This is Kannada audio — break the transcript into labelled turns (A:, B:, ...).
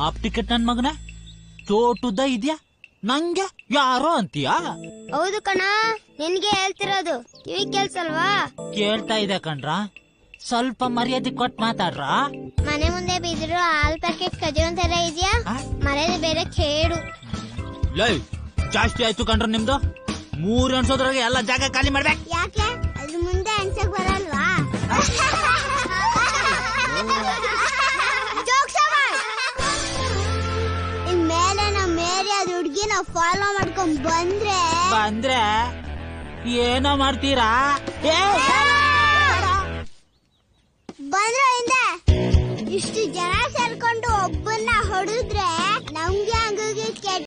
A: ಹಾಫ್ ಟಿಕೆಟ್ ನನ್ ಮಗನ ಚೋಟುದ್ದ ಇದ್ಯಾ ನಂಗೆ ಯಾರೋ ಅಂತೀಯಾ?
B: ಹೌದು ಕಣ, ನಿನ್ಗೆ ಹೇಳ್ತಿರೋದು. ಕಿವಿ ಕೇಳ್ಸಲ್ವಾ?
A: ಕೇಳ್ತಾ ಇದೆ ಕಣ್ರ, ಸ್ವಲ್ಪ ಮರ್ಯಾದೆ ಕೊಟ್ಟು ಮಾತಾಡ್ರ.
B: ಮನೆ ಮುಂದೆ ಬಿದ್ರು ಹಾಲ್ ಪ್ಯಾಕೆಟ್ ಕದಿಯೋ ತರ ಇದೆಯಾ? ಮರ್ಯಾದೆ ಬೇರೆ ಕೇಡು.
A: ಲೈ ಜಾಸ್ತಿ ಆಯ್ತು ಕಣ್ರ ನಿಮ್ದು. 3 ಅನ್ಸೋದ್ರಾಗೆ ಎಲ್ಲ ಜಾಗ ಖಾಲಿ ಮಾಡ್ಬೇಕು.
B: ಯಾಕೆ? ಅದು ಮುಂದೆ ಅನ್ಸಕ್ ಬರಲ್ವಾ? ಇನ್ಮೇಲೆ ನಮ್ಮ ಏರಿಯಾದ ಹುಡ್ಗಿನ ಫಾಲೋ ಮಾಡ್ಕೊಂಡ್ ಬಂದ್ರೆ
A: ಏನೋ ಮಾಡ್ತೀರಾ?
B: ಬಂದ್ರೆ ಹಿಂದೆ ಇಷ್ಟು ಜನ ಸೇರ್ಕೊಂಡು ಒಬ್ಬನ್ನ ಹೊಡೆದ್ರೆ